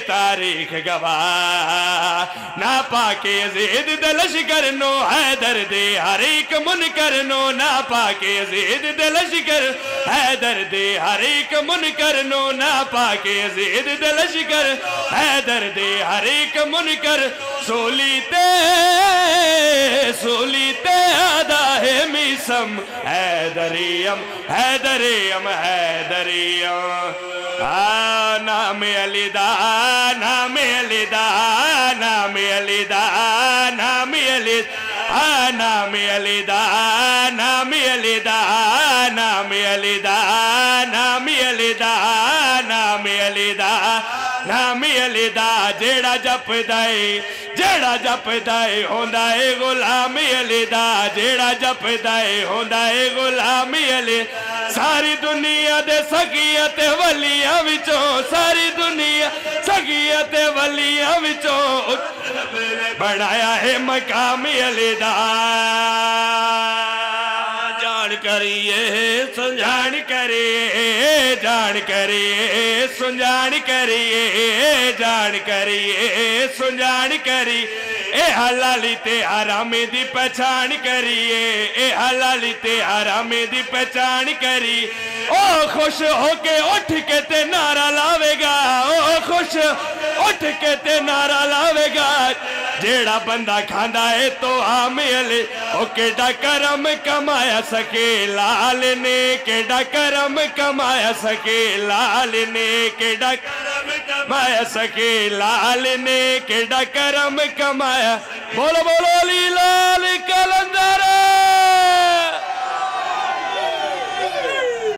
تاریخ گواہ نا پاکے زید دلش کرنو حیدر دے ہر ایک منکر نو نا پاکے زید دلش کر حیدر دے ہر ایک منکر نو نا پاکے زید دلش کر حیدر دے ہر ایک منکر سولیتے آدھا ہے میسم حیدریم حیدریم حیدریم نام علی دا نام علی دا نام علی دا نام علی نام علی دا نام علی دا نام علی دا نام علی دا نام علی دا نام علی دا جیڑا جپ دائے ہوندا ہے غلام علی دا جیڑا جپ دائے ہوندا ہے غلام علی ساری دنیا دے سگیت ولیاں وچوں ساری دنیا سگیت ولیاں وچوں بڑھایا ہے مقام علی دا جان کریے سنجان کریے جان کریے سنجان کریے جان کریے سنجان کریے اے حلالی تے حرامی دی پہچان کریے اے حلالی تے حرامی دی پہچان کری او خوش ہو کے اٹھ کے تے نعرہ لاوے گا او خوش اٹھ کے تے نعرہ لاوے گا جیڑا بندہ کھاندا ہے تو عامل او کیڑا کرم کمایا سکے لال نے کیڑا کرم کمایا سکے لال نے کیڑا کرم کمایا سکے لال نے کیڑا کرم کمایا بولو بولو علی لال کلا